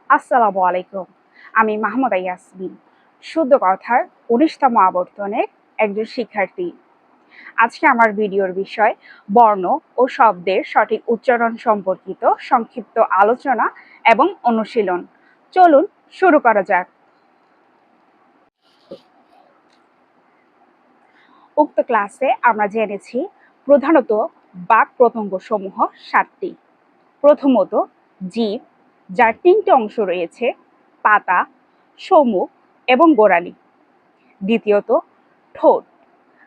আসসালামু আলাইকুম। আমি মাহমুদা ইয়াসমিন, শুদ্ধ কথার ১৯তম আবর্তনের একজন শিক্ষার্থী। আজকে আমার ভিডিওর বিষয় বর্ণ ও শব্দের সঠিক উচ্চারণ সম্পর্কিত সংক্ষিপ্ত আলোচনা এবং অনুশীলন। চলুন শুরু করা যাক। উক্ত ক্লাসে আমরা জেনেছি প্রধানত বাক প্রত্যঙ্গ সমূহ ৭টি। প্রথমত জিভ, যার ৩টি অংশ রয়েছে: পাতা, সম্মুখ এবং গোড়ালি। দ্বিতীয়ত ঠোঁট,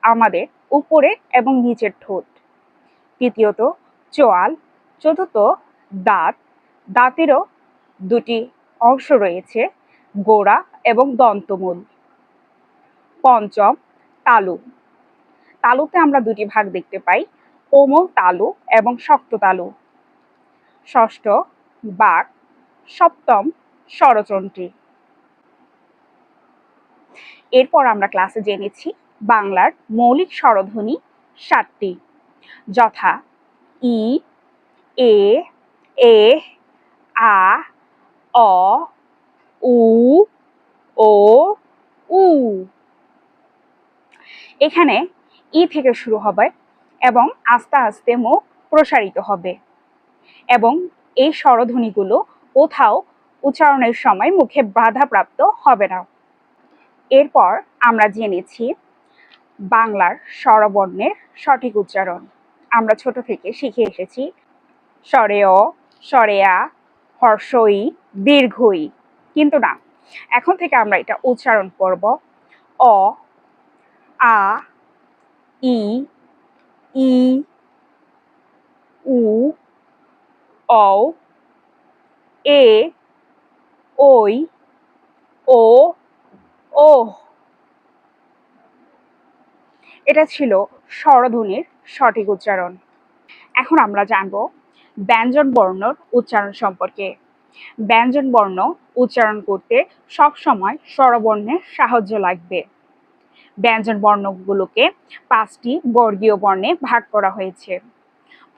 আমাদের উপরের এবং নিচের ঠোঁট। তৃতীয়ত চোয়াল। চতুর্থ দাঁত, দাঁতেরও ২টি অংশ রয়েছে: গোড়া এবং দন্তমূল। পঞ্চম তালু, তালুতে আমরা ২টি ভাগ দেখতে পাই: কোমল তালু এবং শক্ত তালু। ষষ্ঠ বাক, সপ্তম স্বরচন্দ্রী। এরপর আমরা ক্লাসে জেনেছি বাংলার মৌলিক স্বরধ্বনি ৭টি, যথা ই, এ, এ, আ, অ, উ, ও, উ। এখানে ই থেকে শুরু হবে এবং আস্তে আস্তে মুখ প্রসারিত হবে এবং এই স্বরধ্বনিগুলো কোথাও উচ্চারণের সময় মুখে বাধাপ্রাপ্ত হবে না। এরপর আমরা জেনেছি বাংলার স্বরবর্ণের সঠিক উচ্চারণ। আমরা ছোট থেকে শিখে এসেছি স্বরে অ, স্বরে আ, হর্ষ ই, দীর্ঘ ই। কিন্তু না, এখন থেকে আমরা এটা উচ্চারণ করব অ, আ, ই, ই, উ, অ, এ, ওই, ও, ও। এটা ছিল স্বরধ্বনির সঠিক উচ্চারণ। এখন আমরা জানব ব্যঞ্জন বর্ণর উচ্চারণ সম্পর্কে। ব্যঞ্জন বর্ণ উচ্চারণ করতে সবসময় স্বরবর্ণের সাহায্য লাগবে। ব্যঞ্জন বর্ণগুলোকে ৫টি বর্গীয় বর্ণে ভাগ করা হয়েছে।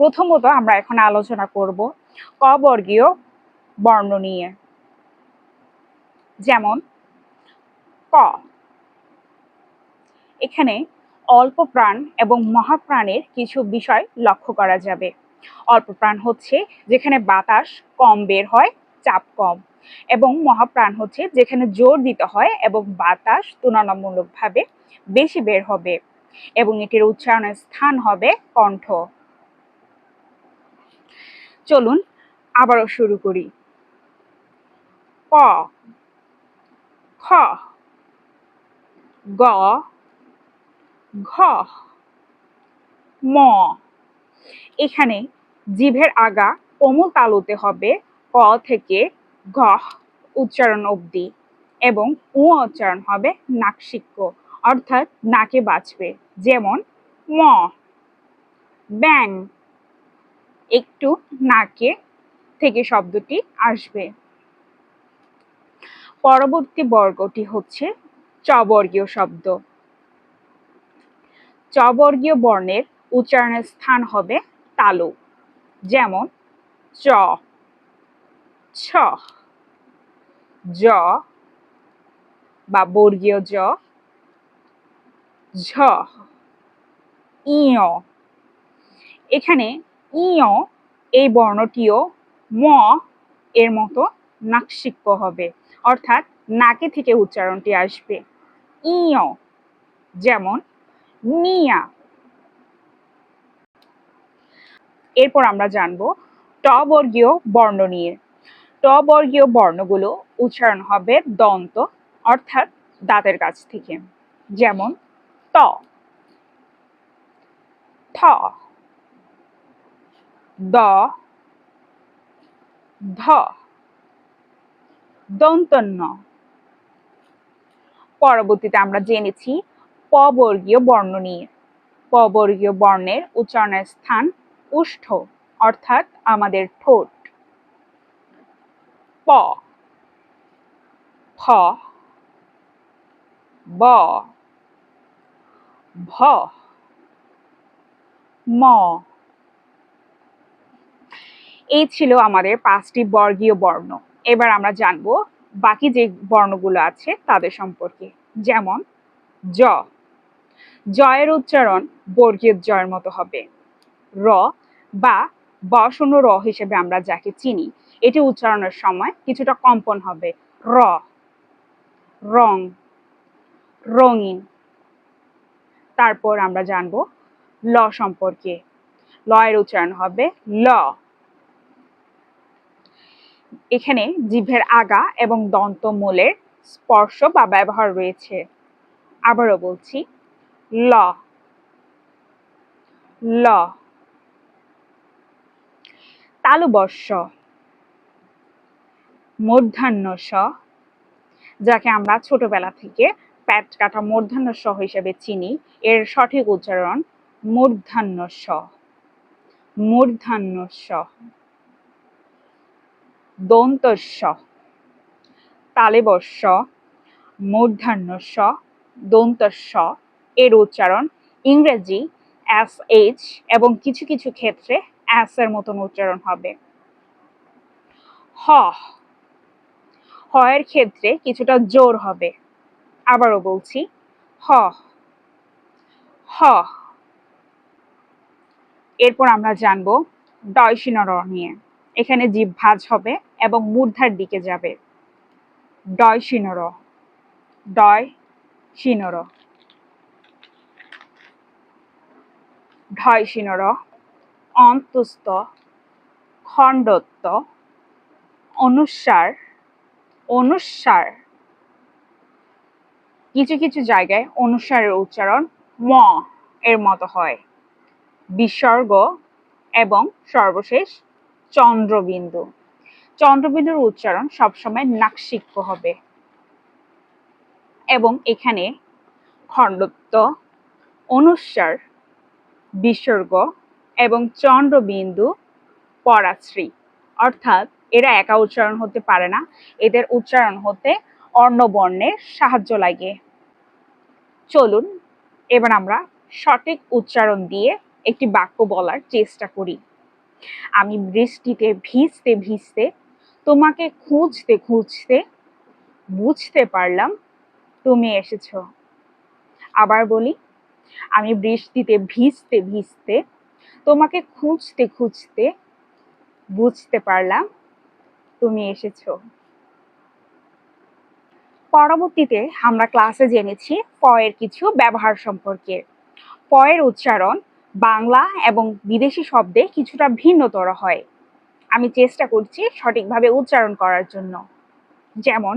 প্রথমত আমরা এখন আলোচনা করব ক বর্গীয় বর্ণ নিয়ে। যেমন ক, এখানে অল্প প্রাণ এবং মহাপ্রাণের কিছু বিষয় লক্ষ্য করা যাবে। অল্প প্রাণ হচ্ছে যেখানে বাতাস কম বের হয়, চাপ কম, এবং মহাপ্রাণ হচ্ছে যেখানে জোর দিতে হয় এবং বাতাস তুলনামূলকভাবে বেশি বের হবে, এবং এটির উচ্চারণের স্থান হবে কণ্ঠ। চলুন আবারও শুরু করি। ক, খ, গ, ঘ, ম। এখানে জিভের আগা কোমল তালুতে হবে ক থেকে ঘ উচ্চারণ অবধি, এবং উ উচ্চারণ হবে নাকশিক্য, অর্থাৎ নাকে বাজবে। যেমন ম। ব্যাং, একটু নাকে থেকে শব্দটি আসবে। পরবর্তী বর্গটি হচ্ছে চ বর্গীয় শব্দ। চ বর্গীয় বর্ণের উচ্চারণের স্থান হবে তালু। যেমন চ, ছ, জ বা বর্গীয় জ, ঝ, ইয়। এখানে ইয় এই বর্ণটিও ম এর মতো নাকশিক্য হবে, অর্থাৎ নাকে থেকে উচ্চারণটি আসবে। ইয়, যেমন মিয়া। এরপর আমরা জানবো ট বর্গীয় বর্ণ নিয়ে। ট বর্গীয় বর্ণগুলো উচ্চারণ হবে দন্ত, অর্থাৎ দাঁতের কাছ থেকে। যেমন ত, থ, দ, ধ, দন্তন্য। পরবর্তীতে আমরা জেনেছি প বর্গীয় বর্ণ নিয়ে। প বর্গীয় বর্ণের উচ্চারণের স্থান ওষ্ঠ, অর্থাৎ আমাদের ঠোঁট। প, ফ, ব, ভ, ম। এই ছিল আমাদের 5টি বর্গীয় বর্ণ। এবার আমরা জানবো বাকি যে বর্ণগুলো আছে তাদের সম্পর্কে। যেমন জ, জয়ের উচ্চারণ বর্গীয় জয়ের মতো হবে। র বা বসন্য র হিসেবে আমরা যাকে চিনি, এটি উচ্চারণের সময় কিছুটা কম্পন হবে। র, রং, রঙিন। তারপর আমরা জানবো ল সম্পর্কে। ল এর উচ্চারণ হবে ল। এখানে জিভের আগা এবং দন্তমূলের স্পর্শ বা ব্যবহার রয়েছে। আবারও বলছি, ল, ল। তালুবর্ষ, মূর্ধন্য ষ, যাকে আমরা ছোটবেলা থেকে প্যাট কাটা মূর্ধন্য ষ হিসেবে চিনি, এর সঠিক উচ্চারণ মূর্ধন্য ষ, মূর্ধন্য ষ। দন্তস্ব, তালবস্য, মূর্ধন্য ষ, দন্তস্ব, এর উচ্চারণ ইংরেজি এস এইচ এবং কিছু কিছু ক্ষেত্রে এস এর মতন উচ্চারণ হবে। হ, হ এর ক্ষেত্রে কিছুটা জোর হবে। আবারও বলছি, হ, হ। এরপর আমরা জানবো ডয়সিন র নিয়ে। এখানে জিভ ভাঁজ হবে এবং মূর্ধার দিকে যাবে। ডয়সিন র, ডয় শিন র, ঢয়সিন র, অন্ত্যস্ত, খণ্ডত্ব, অনুস্বার, অনুস্বার। কিছু কিছু জায়গায় অনুস্বারের উচ্চারণ ম এর মতো হয়। বিসর্গ এবং সর্বশেষ চন্দ্রবিন্দু। চন্দ্রবিন্দুর উচ্চারণ সবসময় নাকশিক্য হবে এবং এখানে খণ্ডত্ব, অনুস্বার, বিসর্গ এবং চন্দ্রবিন্দু পরাশ্রী, অর্থাৎ এরা একা উচ্চারণ হতে পারে না, এদের উচ্চারণ হতে অন্য বর্ণের সাহায্য লাগে। চলুন এবার আমরা সঠিক উচ্চারণ দিয়ে একটি বাক্য বলার চেষ্টা করি। আমি বৃষ্টিতে ভিজতে ভিজতে তোমাকে খুঁজতে খুঁজতে বুঝতে পারলাম তুমি এসেছো। আবার বলি, আমি বৃষ্টিতে ভিজতে ভিজতে তোমাকে খুঁজতে খুঁজতে বুঝতে পারলাম তুমি এসেছো। পরবর্তীতে আমরা ক্লাসে জেনেছি প এর কিছু ব্যবহার সম্পর্কে। প এর উচ্চারণ বাংলা এবং বিদেশি শব্দে কিছুটা ভিন্নতর হয়। আমি চেষ্টা করছি সঠিকভাবে উচ্চারণ করার জন্য। যেমন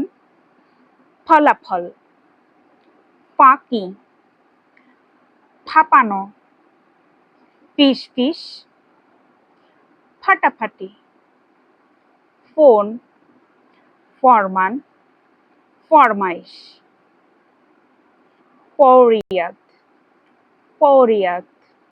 ফলাফল, ফাঁকি, ফাঁপানো, ফিস ফিস, ফাটাফাটি, ফোন, ফরমান, ফরমাইশ, পৌরিয়াত, পৌরিয়াত,